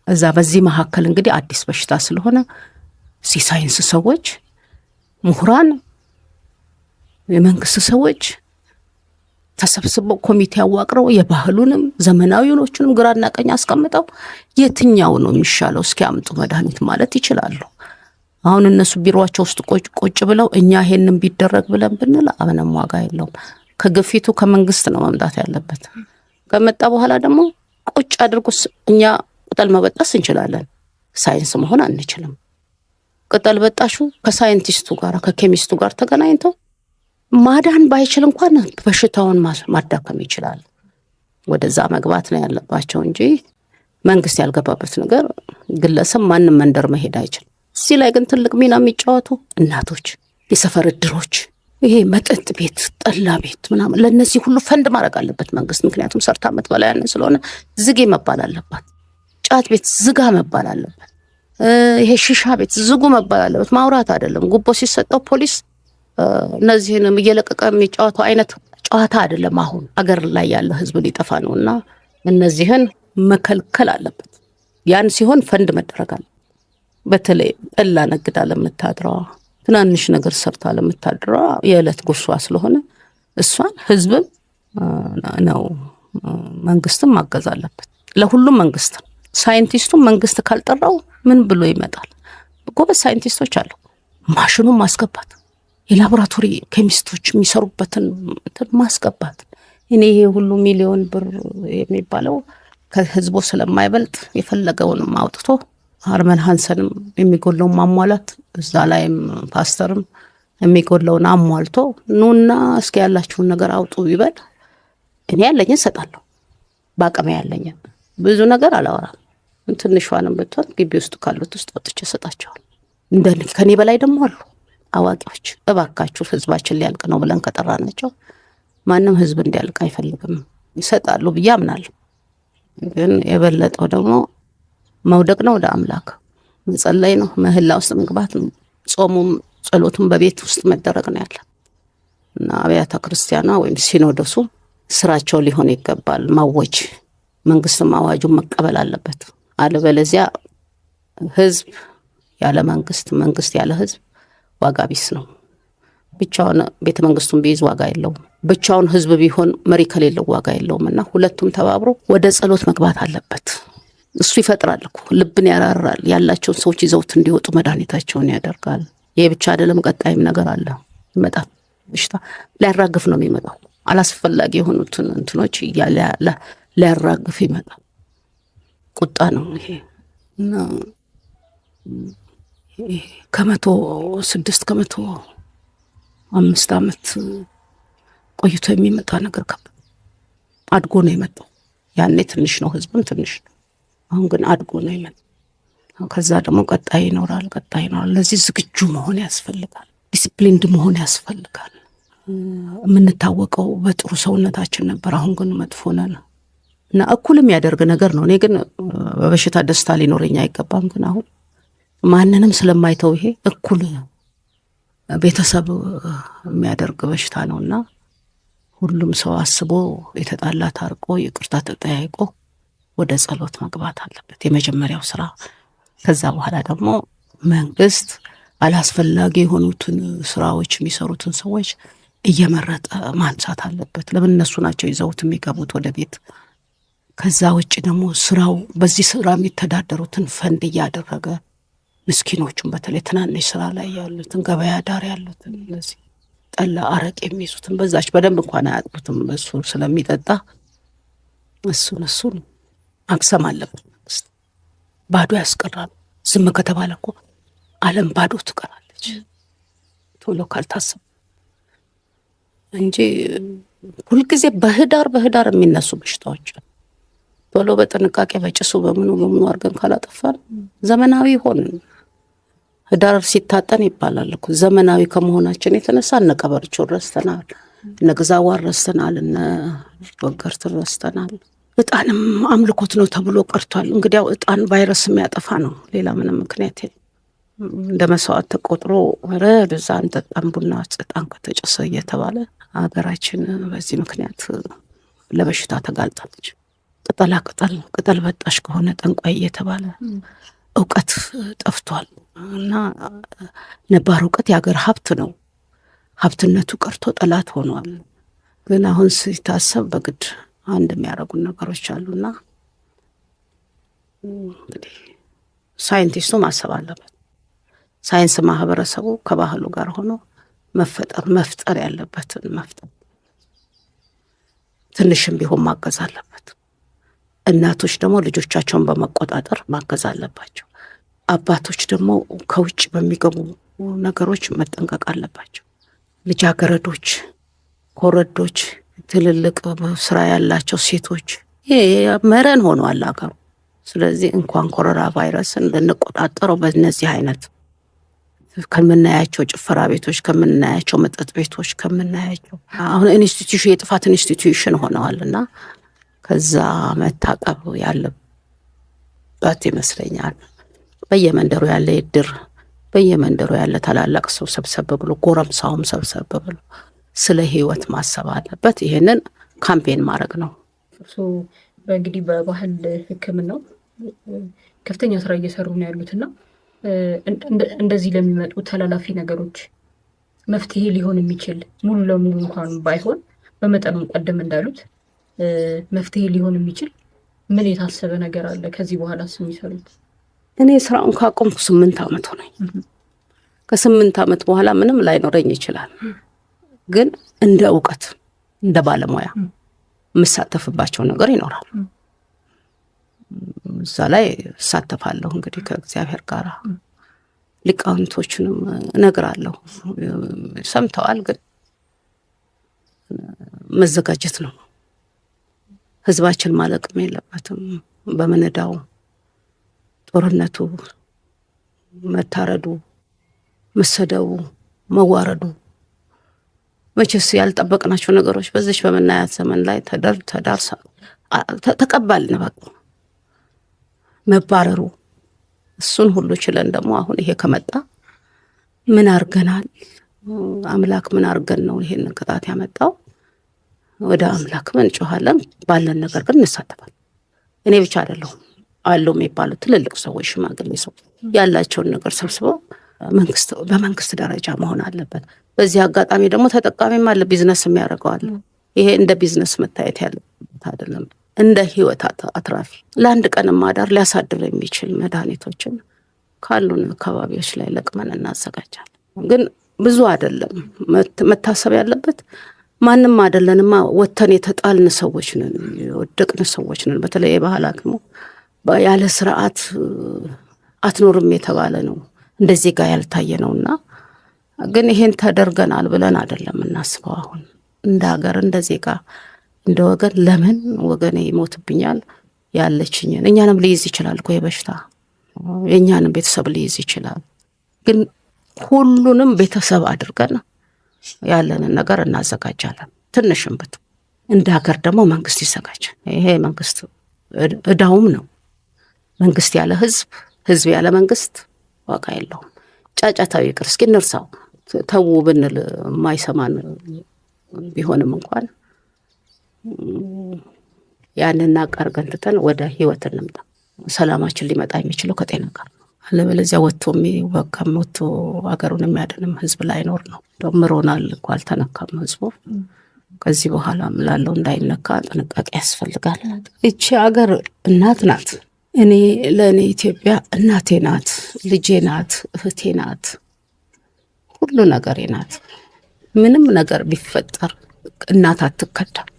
እዛ በዚህ መካከል እንግዲህ አዲስ በሽታ ስለሆነ ሳይንስ ሰዎች፣ ምሁራን፣ የመንግስት ሰዎች ተሰብስበው ኮሚቴ ያዋቅረው የባህሉንም ዘመናዊዎቹንም ግራና ቀኝ አስቀምጠው የትኛው ነው የሚሻለው እስኪ አምጡ መድኃኒት ማለት ይችላሉ። አሁን እነሱ ቢሮአቸው ውስጥ ቁጭ ብለው እኛ ይሄንን ቢደረግ ብለን ብንል ምንም ዋጋ የለውም። ከግፊቱ ከመንግስት ነው መምጣት ያለበት። ከመጣ በኋላ ደግሞ ቁጭ አድርጎስ እኛ ቅጠል መበጣስ እንችላለን፣ ሳይንስ መሆን አንችልም። ቅጠል በጣሹ ከሳይንቲስቱ ጋር ከኬሚስቱ ጋር ተገናኝተው ማዳን ባይችል እንኳን በሽታውን ማዳከም ይችላል። ወደዛ መግባት ነው ያለባቸው እንጂ መንግስት ያልገባበት ነገር ግለሰብ ማንም መንደር መሄድ አይችልም። እዚህ ላይ ግን ትልቅ ሚና የሚጫወቱ እናቶች፣ የሰፈር እድሮች፣ ይሄ መጠጥ ቤት፣ ጠላ ቤት ምናምን ለነዚህ ሁሉ ፈንድ ማድረግ አለበት መንግስት። ምክንያቱም ሰርታ ዓመት በላይ ያንን ስለሆነ ዝጌ መባል አለባት። ጫት ቤት ዝጋ መባል አለበት። ይሄ ሺሻ ቤት ዝጉ መባል አለበት። ማውራት አይደለም። ጉቦ ሲሰጠው ፖሊስ እነዚህንም እየለቀቀ የሚጫወተው አይነት ጨዋታ አይደለም። አሁን አገር ላይ ያለ ህዝብ ሊጠፋ ነውና እነዚህን መከልከል አለበት። ያን ሲሆን ፈንድ መደረግ አለ። በተለይ ጠላ ነግዳ ለምታድረዋ ትናንሽ ነገር ሰርታ ለምታድረዋ የዕለት ጉርሷ ስለሆነ እሷን ህዝብም ነው መንግስትም ማገዝ አለበት። ለሁሉም መንግስት ሳይንቲስቱም መንግስት ካልጠራው ምን ብሎ ይመጣል? ጎበዝ ሳይንቲስቶች አሉ። ማሽኑን ማስገባት፣ የላቦራቶሪ ኬሚስቶች የሚሰሩበትን ማስገባት። እኔ ይሄ ሁሉ ሚሊዮን ብር የሚባለው ከህዝቡ ስለማይበልጥ የፈለገውንም አውጥቶ አርመን ሃንሰንም የሚጎለውን ማሟላት፣ እዛ ላይም ፓስተርም የሚጎለውን አሟልቶ ኑና እስኪ ያላችሁን ነገር አውጡ ይበል። እኔ ያለኝን ሰጣለሁ፣ በአቅሜ ያለኝን። ብዙ ነገር አላወራም። ትንሿንም ብትሆን ግቢ ውስጥ ካሉት ውስጥ ወጥቼ ሰጣቸዋል። ከኔ በላይ ደግሞ አሉ አዋቂዎች። እባካችሁ ህዝባችን ሊያልቅ ነው ብለን ከጠራናቸው ማንም ህዝብ እንዲያልቅ አይፈልግም፣ ይሰጣሉ ብዬ አምናለሁ። ግን የበለጠው ደግሞ መውደቅ ነው፣ ወደ አምላክ መጸለይ ነው፣ ምህላ ውስጥ መግባት ነው። ጾሙም ጸሎቱም በቤት ውስጥ መደረግ ነው ያለ እና አብያተ ክርስቲያኗ ወይም ሲኖዶሱ ስራቸው ሊሆን ይገባል። ማወጅ፣ መንግስትም አዋጁን መቀበል አለበት። አለበለዚያ ህዝብ ያለ መንግስት፣ መንግስት ያለ ህዝብ ዋጋ ቢስ ነው። ብቻውን ቤተ መንግስቱን ቢይዝ ዋጋ የለውም። ብቻውን ህዝብ ቢሆን መሪ ከሌለው ዋጋ የለውም። እና ሁለቱም ተባብሮ ወደ ጸሎት መግባት አለበት። እሱ ይፈጥራል እኮ ልብን ያራራል። ያላቸውን ሰዎች ይዘውት እንዲወጡ መድኃኒታቸውን ያደርጋል። ይሄ ብቻ አይደለም፣ ቀጣይም ነገር አለ ይመጣል። በሽታ ሊያራግፍ ነው የሚመጣው። አላስፈላጊ የሆኑትን እንትኖች ሊያራግፍ ይመጣል። ቁጣ ነው ይሄ እና 106 ዓመት ቆይቶ የሚመጣ ነገር አድጎ ነው የመጣው። ያኔ ትንሽ ነው፣ ህዝብም ትንሽ ነው። አሁን ግን አድጎ ነው የመጣው። ከዛ ደግሞ ቀጣይ ይኖራል። ለዚህ ዝግጁ መሆን ያስፈልጋል። ዲሲፕሊንድ መሆን ያስፈልጋል። የምንታወቀው በጥሩ ሰውነታችን ነበር። አሁን ግን መጥፎ ነን እና እኩል የሚያደርግ ነገር ነው። እኔ ግን በበሽታ ደስታ ሊኖረኝ አይገባም። ግን አሁን ማንንም ስለማይተው ይሄ እኩል ቤተሰብ የሚያደርግ በሽታ ነውና ሁሉም ሰው አስቦ የተጣላ ታርቆ ይቅርታ ተጠያይቆ ወደ ጸሎት መግባት አለበት፣ የመጀመሪያው ስራ። ከዛ በኋላ ደግሞ መንግስት አላስፈላጊ የሆኑትን ስራዎች የሚሰሩትን ሰዎች እየመረጠ ማንሳት አለበት። ለምን እነሱ ናቸው ይዘውት የሚገቡት ወደ ቤት። ከዛ ውጭ ደግሞ ስራው በዚህ ስራ የሚተዳደሩትን ፈንድ እያደረገ ምስኪኖቹን በተለይ ትናንሽ ስራ ላይ ያሉትን ገበያ ዳር ያሉትን እነዚህ ጠላ አረቅ የሚይዙትን በዛች በደንብ እንኳን አያጥቡትም እሱ ስለሚጠጣ እሱን አክሰም አለበት። ባዶ ያስቀራል። ዝም ከተባለ እኮ ዓለም ባዶ ትቀራለች ቶሎ ካልታሰብ እንጂ ሁልጊዜ በህዳር የሚነሱ በሽታዎች ቶሎ በጥንቃቄ በጭሱ በምኑ አድርገን ካላጠፋን ዘመናዊ ሆንን። ህዳር ሲታጠን ይባላል እኮ ዘመናዊ ከመሆናችን የተነሳ እነ ቀበርቾን ረስተናል፣ እነ ግዛዋን ረስተናል፣ እነ ወገርት ረስተናል። እጣንም አምልኮት ነው ተብሎ ቀርቷል። እንግዲያው እጣን ቫይረስ የሚያጠፋ ነው፣ ሌላ ምንም ምክንያት የለም። እንደ መስዋዕት ተቆጥሮ በዛ አንጠጣም ቡና እጣን ከተጨሰ እየተባለ ሀገራችን በዚህ ምክንያት ለበሽታ ተጋልጣለች። ቅጠል በጣሽ ከሆነ ጠንቋይ እየተባለ እውቀት ጠፍቷል። እና ነባር እውቀት የሀገር ሀብት ነው። ሀብትነቱ ቀርቶ ጠላት ሆኗል። ግን አሁን ሲታሰብ በግድ አንድ የሚያደርጉን ነገሮች አሉና እንግዲህ ሳይንቲስቱ ማሰብ አለበት። ሳይንስ ማህበረሰቡ ከባህሉ ጋር ሆኖ መፍጠር ያለበትን መፍጠር፣ ትንሽም ቢሆን ማገዝ አለበት። እናቶች ደግሞ ልጆቻቸውን በመቆጣጠር ማገዝ አለባቸው። አባቶች ደግሞ ከውጭ በሚገቡ ነገሮች መጠንቀቅ አለባቸው። ልጃገረዶች፣ ኮረዶች፣ ትልልቅ ስራ ያላቸው ሴቶች መረን ሆኗል አገሩ። ስለዚህ እንኳን ኮሮና ቫይረስን ልንቆጣጠረው በእነዚህ አይነት ከምናያቸው ጭፈራ ቤቶች፣ ከምናያቸው መጠጥ ቤቶች፣ ከምናያቸው አሁን ኢንስቲትዩሽን የጥፋት ኢንስቲትዩሽን ሆነዋልና ከዛ መታቀብ ያለበት ይመስለኛል። በየመንደሩ ያለ እድር፣ በየመንደሩ ያለ ታላላቅ ሰው ሰብሰብ ብሎ፣ ጎረምሳውም ሰብሰብ ብሎ ስለ ህይወት ማሰብ አለበት። ይሄንን ካምፔን ማድረግ ነው። በእንግዲህ በባህል ሕክምናው ከፍተኛ ስራ እየሰሩ ነው ያሉትና እንደዚህ ለሚመጡ ተላላፊ ነገሮች መፍትሄ ሊሆን የሚችል ሙሉ ለሙሉ እንኳን ባይሆን በመጠኑ ቀደም እንዳሉት መፍትሄ ሊሆን የሚችል ምን የታሰበ ነገር አለ? ከዚህ በኋላ የሚሰሩት? እኔ ስራውን ካቆምኩ 8 ዓመት ሆነኝ። ከ8 ዓመት በኋላ ምንም ላይኖረኝ ይችላል። ግን እንደ እውቀት እንደ ባለሙያ የምሳተፍባቸው ነገር ይኖራል። እዛ ላይ እሳተፋለሁ። እንግዲህ ከእግዚአብሔር ጋር ሊቃውንቶችንም እነግራለሁ። ሰምተዋል፣ ግን መዘጋጀት ነው። ህዝባችን ማለቅም የለበትም። በመነዳው ጦርነቱ፣ መታረዱ፣ መሰደቡ፣ መዋረዱ መቼስ ያልጠበቅናቸው ነገሮች በዚች በምናያት ዘመን ላይ ተዳርሳ ተቀባልን። በቃ መባረሩ እሱን ሁሉ ችለን ደግሞ አሁን ይሄ ከመጣ ምን አርገናል? አምላክ ምን አርገን ነው ይሄን ቅጣት ያመጣው? ወደ አምላክ ምን ጮሃለን? ባለን ነገር ግን እንሳተፋለን። እኔ ብቻ አይደለሁም አሉ የሚባሉ ትልልቅ ሰዎች፣ ሽማግሌ ሰው ያላቸውን ነገር ሰብስበው በመንግስት ደረጃ መሆን አለበት። በዚህ አጋጣሚ ደግሞ ተጠቃሚም አለ፣ ቢዝነስ የሚያደርገዋል። ይሄ እንደ ቢዝነስ መታየት ያለበት አይደለም። እንደ ህይወት አትራፊ ለአንድ ቀን ማዳር ሊያሳድር የሚችል መድኃኒቶችን ካሉን አካባቢዎች ላይ ለቅመን እናዘጋጃለን። ግን ብዙ አይደለም መታሰብ ያለበት። ማንም አይደለንማ፣ ወተን የተጣልን ሰዎች ነን፣ የወደቅን ሰዎች ነን። በተለይ የባህል ሐኪሙ ያለ ስርዓት አትኖርም የተባለ ነው፣ እንደዚህ ጋር ያልታየ ነውና ግን ይሄን ተደርገናል ብለን አይደለም እናስበው። አሁን እንደ ሀገር እንደ ዜጋ እንደ ወገን ለምን ወገኔ ይሞትብኛል? ያለችኝን እኛንም ሊይዝ ይችላል እኮ የበሽታ የእኛንም ቤተሰብ ሊይዝ ይችላል። ግን ሁሉንም ቤተሰብ አድርገን ያለንን ነገር እናዘጋጃለን። ትንሽም ብት እንደ ሀገር ደግሞ መንግስት ይዘጋጅ። ይሄ መንግስት እዳውም ነው። መንግስት ያለ ህዝብ፣ ህዝብ ያለ መንግስት ዋጋ የለውም። ጫጫታው ይቅር፣ እስኪ እንርሳው። ተው ብንል የማይሰማን ቢሆንም እንኳን ያንን አቃርገን ትተን ወደ ህይወት እንምጣ። ሰላማችን ሊመጣ የሚችለው ከጤና ጋር ነው። አለበለዚያ ወጥቶ የሚወጋም ወጥቶ ሀገሩን የሚያድንም ህዝብ ላይኖር ነው። ደምሮናል እኮ አልተነካም ህዝቡ። ከዚህ በኋላ ምላለው እንዳይነካ ጥንቃቄ ያስፈልጋል። እቺ ሀገር እናት ናት። ለእኔ ኢትዮጵያ እናቴ ናት፣ ልጄ ናት፣ እህቴ ናት፣ ሁሉ ነገሬ ናት። ምንም ነገር ቢፈጠር እናት አትከዳም።